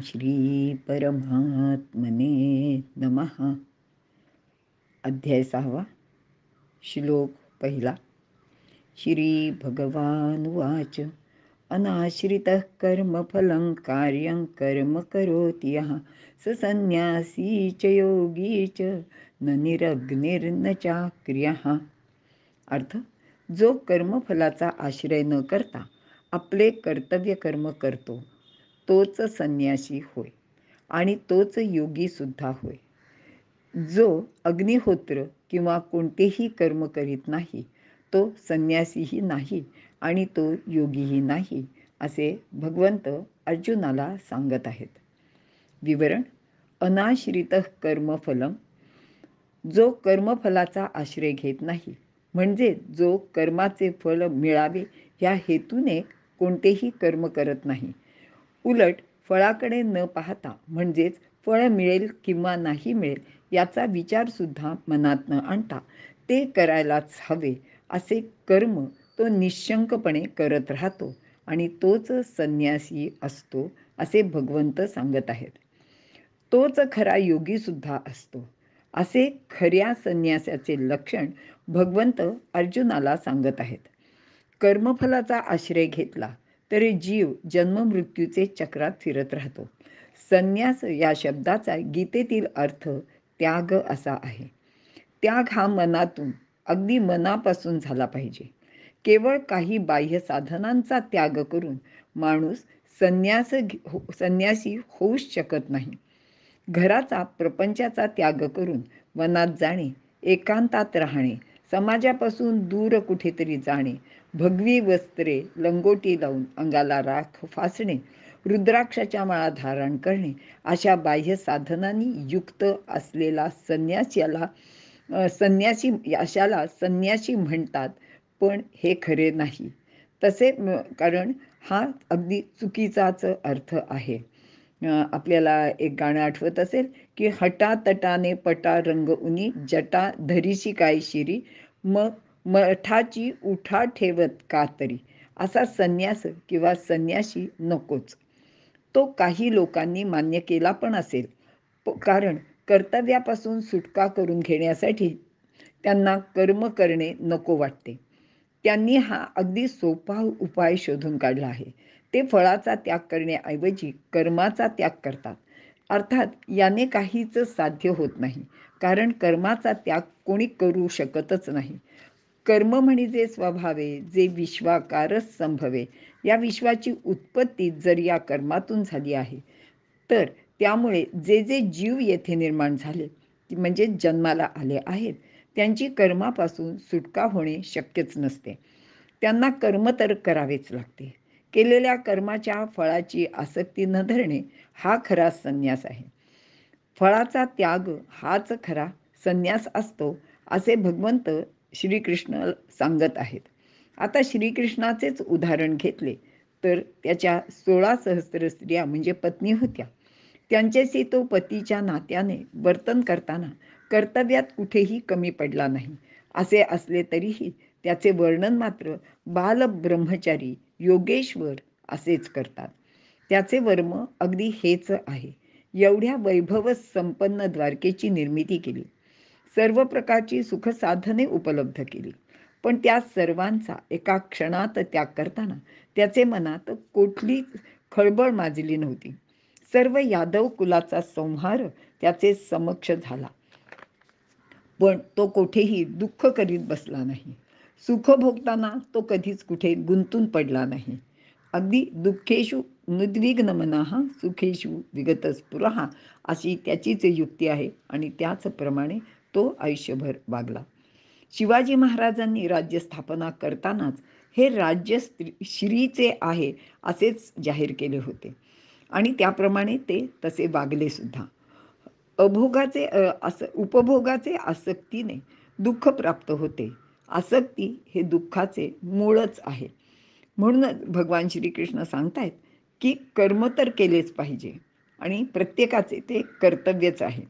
श्री परमात्मने नमः. अध्याय 6. श्लोक 1. श्री भगवानुवाच अनाश्रितः कर्मफलं कार्यं कर्म करोति यः स संन्यासी च योगी च न निरग्निर्न चाक्रियः. अर्थ: जो कर्मफलाचा आश्रय न करता आपले कर्तव्य कर्म करतो तोच संन्यासी होय आणि तोच योगी सुद्धा होय. जो अग्निहोत्र किंवा कोणतेही कर्म करीत नाही तो संन्यासीही नाही आणि तो योगीही नाही, असे भगवंत अर्जुनाला सांगत आहेत. विवरण: अनाश्रित कर्मफलम, जो कर्मफलाचा आश्रय घेत नाही, म्हणजे जो कर्माचे फल मिळावे ह्या हेतूने कोणतेही कर्म करत नाही, उलट फळाकडे न पाहता, म्हणजेच फळ मिळेल किंवा नाही मिळेल याचा विचारसुद्धा मनात न आणता ते करायलाच हवे असे कर्म तो निश्शंकपणे करत राहतो आणि तोच संन्यासी असतो, असे भगवंत सांगत आहेत. तोच खरा योगीसुद्धा असतो, असे खऱ्या संन्यासाचे लक्षण भगवंत अर्जुनाला सांगत आहेत. कर्मफलाचा आश्रय घेतला तरी जीव जन्ममृत्यूचे चक्रात फिरत राहतो. संन्यास या शब्दाचा गीतेतील अर्थ त्याग असा आहे. त्याग हा मनातून, अगदी मनापासून झाला पाहिजे. केवळ काही बाह्य साधनांचा त्याग करून माणूस संन्यासी होऊच शकत नाही. घराचा, प्रपंचाचा त्याग करून वनात जाणे, एकांतात राहणे, समाजापासून दूर कुठेतरी जाणे, भगवी वस्त्रे लंगोटी लावून अंगाला राख फासणे, रुद्राक्षाच्या माळा धारण करणे, अशा बाह्य साधनांनी युक्त असलेला अशाला संन्यासी म्हणतात. पण हे खरे नाही तसे, कारण हा अगदी चुकीचाच अर्थ आहे. आपल्याला एक गाणं आठवत असेल की हटातटाने पटा रंग उनी जटा धरीशी काय शिरी मग मठाची उठा ठेवत का तरी, असा संन्यास किंवा संन्यासी नकोच. तो काही लोकांनी मान्य केला पण असेल, कारण कर्तव्यापासून सुटका करून घेण्यासाठी त्यांना कर्म करणे नको वाटते. त्यांनी हा अगदी सोपा उपाय शोधून काढला आहे. ते फळाचा त्याग करण्याऐवजी कर्माचा त्याग करतात. अर्थात याने काहीच साध्य होत नाही, कारण कर्माचा त्याग कोणी करू शकतच नाही. कर्म म्हणजे स्वभावे जे विश्वाकारच संभवे, या विश्वाची उत्पत्ती जर या कर्मातून झाली आहे, तर त्यामुळे जे जे जीव येथे निर्माण झाले, म्हणजे जन्माला आले आहेत, त्यांची कर्मापासून सुटका होणे शक्यच नसते. त्यांना कर्म तर करावेच लागते. केलेल्या कर्माच्या फळाची आसक्ती न धरणे हा खरा संन्यास आहे. फळाचा त्याग हाच खरा संन्यास असतो, असे भगवंत श्रीकृष्ण सांगत आहेत. आता श्रीकृष्णाचेच उदाहरण घेतले तर त्याच्या 16 सहस्त्र स्त्रिया म्हणजे पत्नी होत्या. त्यांच्याशी तो पतीच्या नात्याने वर्तन करताना कर्तव्यात कुठेही कमी पडला नाही. असे असले तरीही त्याचे वर्णन मात्र बालब्रह्मचारी, योगेश्वर असेच करतात. त्याचे वर्म अगदी हेच आहे. एवढ्या वैभव संपन्न द्वारकेची निर्मिती केली, सर्व प्रकारची सुखसाधने उपलब्ध केली, पण त्या सर्वांचा एका क्षणात त्याग करताना त्याचे मनात कुठलीच खळबळ माजली नव्हती. सर्व यादव कुलाचा संहार त्याचे समक्ष झाला, पण तो कुठेही दुःख करीत बसला नाही. सुख भोगताना तो कधीच कुठे गुंतून पडला नाही. अगदी दुःखेषु नुद्विग्न मनः सुखेषु विगत स्फुरः, अशी त्याचीच युक्ती आहे आणि त्याचप्रमाणे तो आयुष्यभर वागला. शिवाजी महाराजांनी राज्य स्थापना करतानाच हे राज्य श्रीचे आहे असेच जाहीर केले होते आणि त्याप्रमाणे ते तसे वागले सुद्धा. उपभोगाचे आसक्तीने दुःख प्राप्त होते. आसक्ती हे दुःखाचे मूळच आहे. म्हणूनच भगवान श्रीकृष्ण सांगतायत की कर्म तर केलेच पाहिजे आणि प्रत्येकाचे ते कर्तव्यच आहे.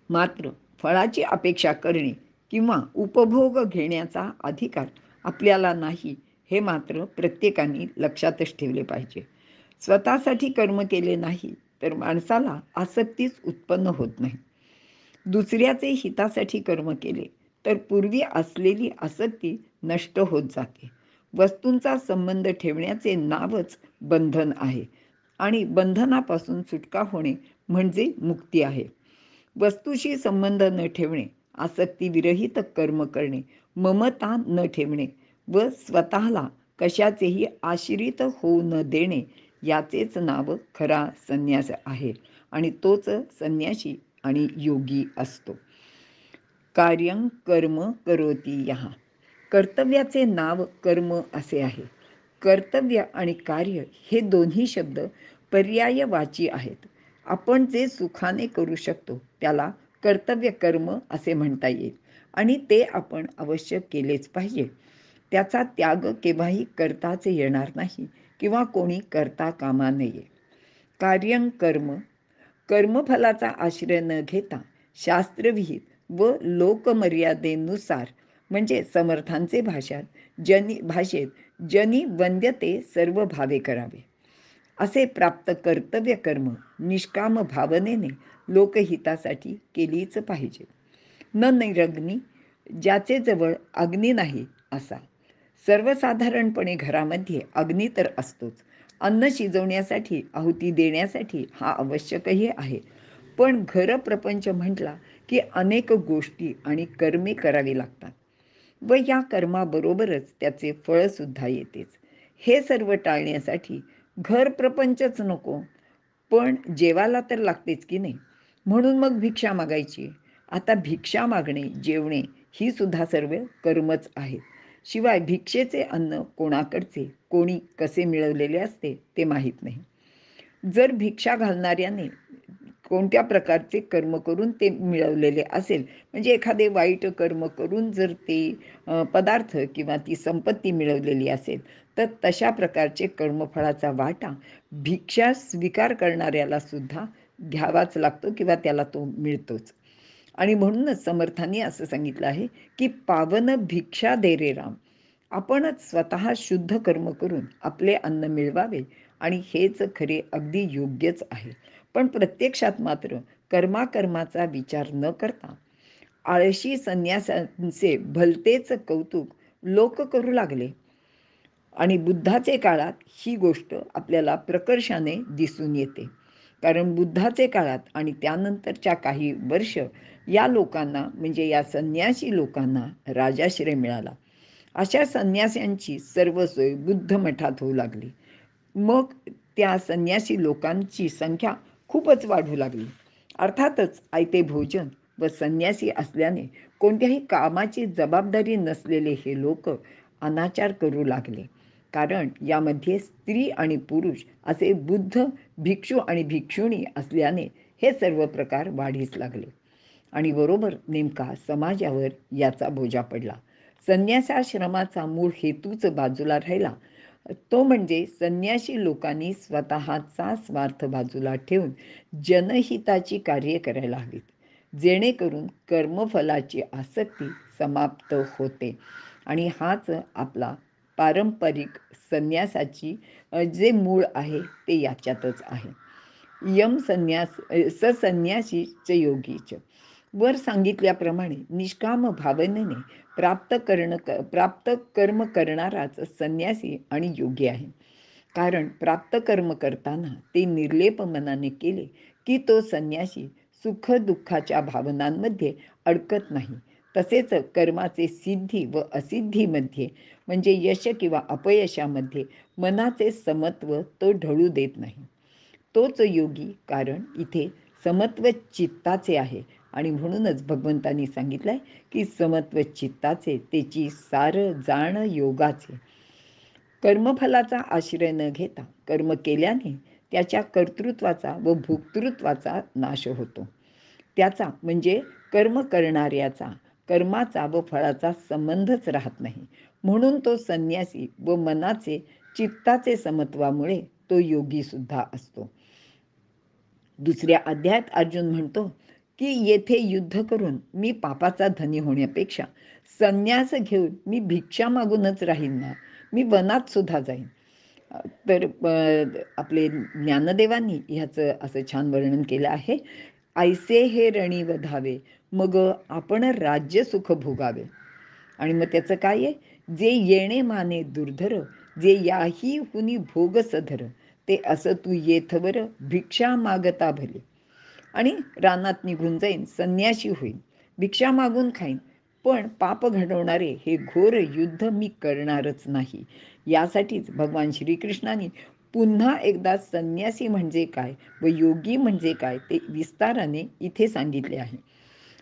मात्र फळाची अपेक्षा करणे किंवा उपभोग घेण्याचा अधिकार आपल्याला नाही, हे मात्र प्रत्येकाने लक्षातच ठेवले पाहिजे. स्वतःसाठी कर्म केले नाही तर माणसाला आसक्तीच उत्पन्न होत नाही. दुसऱ्याचे हितासाठी कर्म केले तर पूर्वी असलेली आसक्ती नष्ट होत जाते. वस्तूंचा संबंध ठेवण्याचे नावच बंधन आहे आणि बंधनापासून सुटका होणे म्हणजे मुक्ती आहे. वस्तूशी संबंध न ठेवणे, आसक्तीविरहित कर्म करणे, ममता न ठेवणे व स्वतःला कशाचेही आश्रित होऊ न देणे याचेच नाव खरा संन्यास आहे आणि तोच संन्यासी आणि योगी असतो. कार्यं कर्म करोति यः. कर्तव्याचे नाव कर्म असे आहे. कर्तव्य आणि कार्य हे दोन्ही शब्द पर्यायवाची आहेत. आपण जे सुखाने करू शकतो त्याला कर्तव्य कर्म असे म्हणता येईल आणि ते आपण अवश्य केलेच पाहिजे. त्याचा त्याग केव्हाही करताच येणार नाही किंवा कोणी करता कामा नये. कार्यं कर्म, कर्मफलाचा आश्रय न घेता शास्त्रविहित व लोकमर्यादेनुसार म्हणजे समर्थांचे भाषेत जनी वंद्यते सर्व भावे करावे. असे प्राप्त कर्तव्य कर्म निष्काम भावनेने लोकहितासाठी केलीच पाहिजे. न निरग्नी, ज्याचे जवळ अग्नी नाही असा. सर्वसाधारणपणे घरामध्ये अग्नी तर असतोच. अन्न शिजवण्यासाठी, आहुती देण्यासाठी हा आवश्यकही आहे. पण घरप्रपंच म्हटला की अनेक गोष्टी आणि कर्मे करावी लागतात व या कर्माबरोबरच त्याचे फळसुद्धा येतेच. हे सर्व टाळण्यासाठी घरप्रपंचच नको, पण जेवायला तर लागतेच की नाही. म्हणून मग भिक्षा मागायची. आता भिक्षा मागणे, जेवणे ही सुद्धा सर्व कर्मच आहेत. शिवाय भिक्षेचे अन्न कोणाकडचे, कोणी कसे मिळवलेले असते ते माहीत नाही. जर भिक्षा घालणाऱ्याने कोणत्या प्रकारचे कर्म करून ते मिळवलेले असेल, म्हणजे एखादे वाईट कर्म करून जर ते पदार्थ किंवा ती संपत्ती मिळवलेली असेल, तर तशा प्रकारचे कर्मफळाचा वाटा भिक्षा स्वीकार करणाऱ्याला सुद्धा घ्यावाच लागतो किंवा त्याला तो मिळतोच. आणि म्हणूनच समर्थांनी असं सांगितलं आहे की पावन भिक्षा दे रे राम. आपणच स्वतः शुद्ध कर्म करून आपले अन्न मिळवावे आणि हेच खरे अगदी योग्यच आहे. पण प्रत्यक्षात मात्र कर्माचा विचार न करता आळशी संन्यासांचे भलतेच कौतुक लोक करू लागले आणि बुद्धाचे काळात ही गोष्ट आपल्याला प्रकर्षाने दिसून येते. कारण बुद्धाचे काळात आणि त्यानंतरच्या काही वर्ष या लोकांना म्हणजे या संन्यासी लोकांना राजाश्रय मिळाला. अशा संन्यास्यांची सर्व सोय बुद्ध मठात होऊ लागली. मग त्या संन्यासी लोकांची संख्या खूपच वाढू लागली. अर्थातच आयते भोजन व संन्यासी असल्याने कोणत्याही कामाची जबाबदारी नसलेले हे लोक अनाचार करू लागले. कारण यामध्ये स्त्री आणि पुरुष असे बुद्ध भिक्षू आणि भिक्षुणी असल्याने हे सर्व प्रकार वाढीस लागले आणि बरोबर नेमका समाजावर याचा बोजा पडला. संन्यासाश्रमाचा मूळ हेतूच बाजूला राहिला, तो म्हणजे संन्यासी लोकांनी स्वतःचा स्वार्थ बाजूला ठेवून जनहिताची कार्ये करायला हवीत, जेणेकरून कर्मफलाची आसक्ती समाप्त होते. आणि हाच आपला पारंपरिक संन्यासाची जे मूळ आहे ते याच्यातच आहे. यम संन्यास ससन्यासीच योगीच. वर सांगितल्याप्रमाणे निष्काम भावनेने प्राप्त कर्म करणाराच संन्यासी आणि योगी आहे. कारण प्राप्त कर्म करताना ते निर्लेप मनाने केले की तो संन्यासी सुख दुःखाच्या भावनांमध्ये अडकत नाही. तसेच कर्माचे सिद्धी व असिद्धीमध्ये म्हणजे यश किंवा अपयशामध्ये मनाचे समत्व तो ढळू देत नाही. तोच योगी, कारण इथे समत्व चित्ताचे आहे आणि म्हणूनच भगवंतांनी सांगितलंय की समत्व चित्ताचे तेची सार जाण योगाचे. कर्मफलाचा आश्रय न घेता कर्म केल्याने त्याच्या कर्तृत्वाचा व भोक्तृत्वाचा नाश होतो. त्याचा म्हणजे कर्म करणाऱ्याचा कर्माचा व फळाचा संबंधच राहत नाही. म्हणून तो संन्यासी व मनाचे चित्ताचे समत्वामुळे तो योगी सुद्धा असतो. दुसऱ्या अध्यायात अर्जुन म्हणतो की येथे युद्ध करून मी पापाचा धनी होण्यापेक्षा संन्यास घेऊन मी भिक्षा मागूनच राहीन ना, मी वनात सुद्धा जाईन. तर आपले ज्ञानदेवांनी ह्याचं असं छान वर्णन केलं आहे. ऐसे हे रणी वधावे, मग आपण राज्य सुख भोगावे. आणि मग त्याचं काय आहे, जे येणे माने दुर्धर, जे याही हुनी भोग सधर, ते असं तू येथवर भिक्षा मागता भले. आणि रानात निघून जाईन, संन्याशी होईन, भिक्षा मागून खाईन, पण पाप घडवणारे हे घोर युद्ध मी करणारच नाही. यासाठीच भगवान श्रीकृष्णाने पुन्हा एकदा संन्यासी म्हणजे काय व योगी म्हणजे काय ते विस्ताराने इथे सांगितले आहे.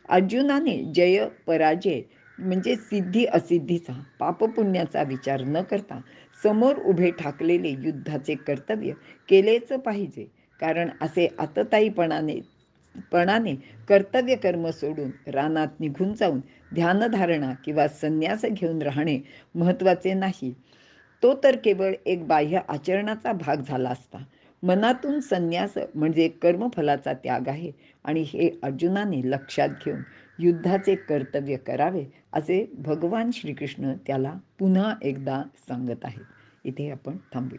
अर्जुनाने जय पराजय म्हणजे सिद्धी असिद्धीचा, पापपुण्याचा विचार न करता समोर उभे ठाकलेले युद्धाचे कर्तव्य केलेच पाहिजे. कारण असे आतताईपणाने कर्तव्य कर्म सोडून रानात निघून जाऊन ध्यानधारणा किंवा संन्यास घेऊन राहणे महत्त्वाचे नाही. तो तर केवळ एक बाह्य आचरणाचा भाग झाला असता. मनातून संन्यास म्हणजे कर्मफलाचा त्याग आहे आणि हे अर्जुनाने लक्षात घेऊन युद्धाचे कर्तव्य करावे असे भगवान श्रीकृष्ण त्याला पुन्हा एकदा सांगत आहेत. इथे आपण थांबू.